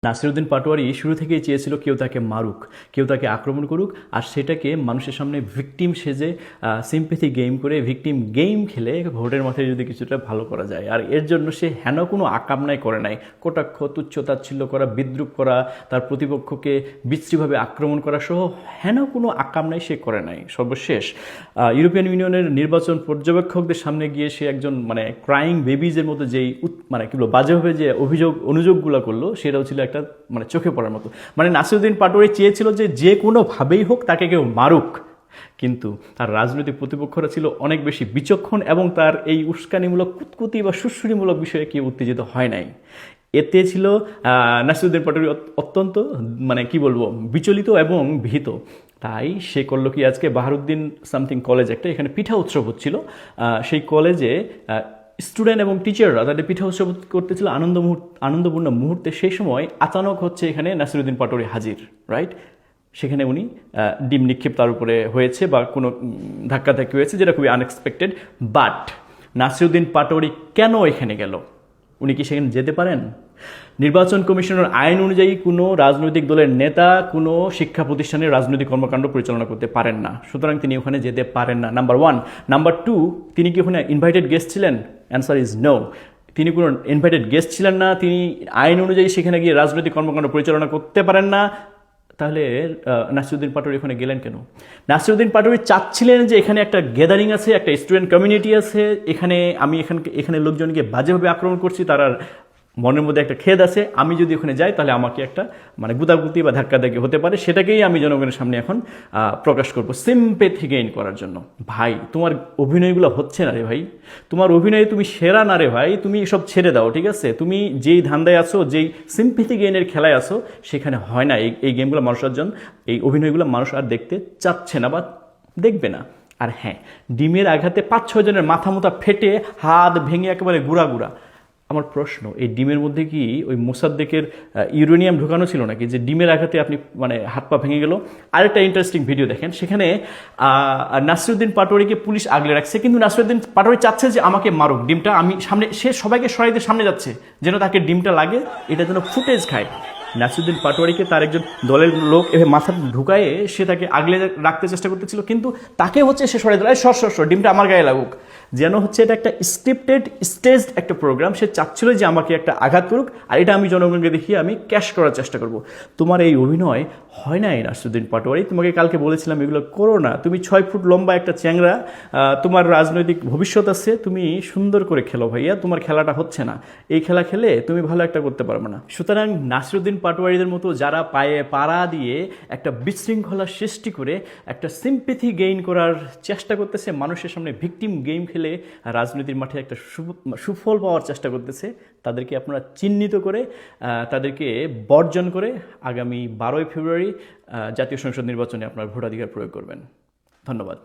নাসিরুদ্দিন পাটোয়ারি শুরু থেকেই চেয়েছিল কেউ তাকে মারুক, কেউ তাকে আক্রমণ করুক, আর সেটাকে মানুষের সামনে ভিকটিম সেজে সিম্পেথি গেম করে ভিকটিম গেম খেলে ভোটের মাথায় যদি কিছুটা ভালো করা যায়। আর এর জন্য সে হেন কোনো আকামনাই করে নাই। কটাক্ষ, তুচ্ছ-তাচ্ছিল্য করা, বিদ্রূপ করা, তার প্রতিপক্ষকে বিশ্রীভাবে আক্রমণ করা সহ হেন কোনো আকামনাই সে করে নাই। সর্বশেষ ইউরোপিয়ান ইউনিয়নের নির্বাচন পর্যবেক্ষকদের সামনে গিয়ে সে একজন ক্রাইং বেবিজের মতো যেই কি বলবো বাজেভাবে যে অনুযোগগুলো করলো, সেটাও ছিল একটা চোখে পড়ার মতো। নাসিরুদ্দিন পাটোয়ারি চেয়েছিল যে কোনোভাবেই হোক তাকে কেউ মারুক, কিন্তু তার রাজনৈতিক প্রতিপক্ষরা ছিল অনেক বেশি বিচক্ষণ এবং তার এই উস্কানিমূলক কুতকুতি বা সুশ্রুরিমূলক বিষয়ে কেউ উত্তেজিত হয় নাই। এতে ছিল নাসিরুদ্দিন পাটোয়ারি অত্যন্ত কি বলবো বিচলিত এবং ভীত। তাই সে করলো কি, আজকে বাহারুদ্দিন সামথিং কলেজ একটা, এখানে পিঠা উৎসব হচ্ছিল। সেই কলেজে স্টুডেন্ট এবং টিচাররা তাদের পিঠা উৎসব করতেছিল আনন্দপূর্ণ মুহূর্তে। সেই সময় আচানক হচ্ছে এখানে নাসিরুদ্দিন পাটোয়ারি হাজির, রাইট? সেখানে উনি ডিম নিক্ষেপ তার উপরে হয়েছে বা কোনো ধাক্কাধাক্কি হয়েছে, যেটা খুবই আনএক্সপেক্টেড। বাট নাসিরুদ্দিন পাটোয়ারি কেন এখানে গেল? উনি কি সেখানে যেতে পারেন? নির্বাচন কমিশনের আইন অনুযায়ী কোনো রাজনৈতিক দলের নেতা কোনো শিক্ষা প্রতিষ্ঠানের রাজনৈতিক কর্মকাণ্ড পরিচালনা করতে পারেন না, সুতরাং তিনি ওখানে যেতে পারেন না, নাম্বার 1। নাম্বার 2, তিনি কি ওখানে ইনভাইটেড গেস্ট ছিলেন? Answer is no. তিনি কোনো ইনভাইটেড গেস্ট ছিলেন না, তিনি আইন অনুযায়ী সেখানে গিয়ে রাজনৈতিক কর্মকাণ্ড পরিচালনা করতে পারেন না। তাহলে নাসিরুদ্দিন পাটোয়ারি ওখানে গেলেন কেন? নাসিরুদ্দিন পাটোয়ারি চাচ্ছিলেন যে এখানে একটা গ্যাদারিং আছে, একটা স্টুডেন্ট কমিউনিটি আছে, এখানে লোকজনকে বাজেভাবে আক্রমণ করছি, তার আর মনের মধ্যে একটা খেদ আছে, আমি যদি ওখানে যাই তাহলে আমাকে একটা গুতাগুতি বা ধাক্কাধাক্কি হতে পারে, সেটাকেই আমি জনগণের সামনে এখন প্রকাশ করবো সিম্পেথি গেইন করার জন্য। ভাই, তোমার অভিনয়গুলো হচ্ছে না রে ভাই, তোমার অভিনয়ে তুমি সেরা না রে ভাই, তুমি সব ছেড়ে দাও, ঠিক আছে? তুমি যেই ধান্দায় আছো, যেই সিম্পেথি গেইনের খেলায় আছো, সেখানে হয় না এই গেমগুলো। মানুষের জন্য এই অভিনয়গুলো মানুষ আর দেখতে চাচ্ছে না বা দেখবে না। আর হ্যাঁ, ডিমের আঘাতে 5-6 জনের মাথা মুথা ফেটে হাত ভেঙে একেবারে গুঁড়া গুঁড়া। আমার প্রশ্ন, এই ডিমের মধ্যে কি ওই মোসাদ্দেকের ইউরেনিয়াম ঢুকানো ছিল নাকি, যে ডিমের আঘাতে আপনি হাত পা ভেঙে গেল? আরেকটা ইন্টারেস্টিং ভিডিও দেখেন, সেখানে নাসিরুদ্দিন পাটোয়ারিকে পুলিশ আগলে রাখছে, কিন্তু নাসিরুদ্দিন পাটোয়ারি চাচ্ছে যে আমাকে মারুক, ডিমটা আমি সামনে, সে সবাইকে সরাইতে সামনে যাচ্ছে যেন তাকে ডিমটা লাগে, এটা যেন ফুটেজ খায়। নাসিরুদ্দিন পাটোয়ারিকে তার একজন দলের লোক এভাবে মাথা ঢুকায়ে সে তাকে আগলে রাখতে চেষ্টা করতেছিল, কিন্তু তাকে হচ্ছে সে সরাই দিল, সর ডিমটা আমার গায়ে লাগুক, যেন হচ্ছে এটা একটা স্ক্রিপ্টেড স্টেজড একটা প্রোগ্রাম। সে চাচ্ছিল যে আমাকে একটা আঘাত করুক, আর এটা আমি জনগণকে দেখিয়ে আমি ক্যাশ করার চেষ্টা করব। তোমার এই অভিনয় হয় নাই নাসিরুদ্দিন পাটোয়ারি। তোমাকে কালকে বলেছিলাম এগুলো করো না। তুমি 6 ফুট লম্বা একটা চ্যাংরা, তোমার রাজনৈতিক ভবিষ্যৎ আছে, তুমি সুন্দর করে খেলো ভাইয়া, তোমার খেলাটা হচ্ছে না। এই খেলা খেলে তুমি ভালো একটা করতে পারবে না। সুতরাং নাসিরুদ্দিন পাটোয়ারিদের মতো যারা পায়ে পাড়া দিয়ে একটা বিশৃঙ্খলা সৃষ্টি করে একটা সিম্পেথি গেইন করার চেষ্টা করতেছে, মানুষের সামনে ভিকটিম গেম খেলে রাজনীতির মাঠে একটা সুফল পাওয়ার চেষ্টা করতেছে, তাদেরকে আপনারা চিহ্নিত করে তাদেরকে বর্জন করে আগামী 12ই ফেব্রুয়ারি জাতীয় সংসদ নির্বাচনে আপনার ভোটাধিকার প্রয়োগ করবেন। ধন্যবাদ।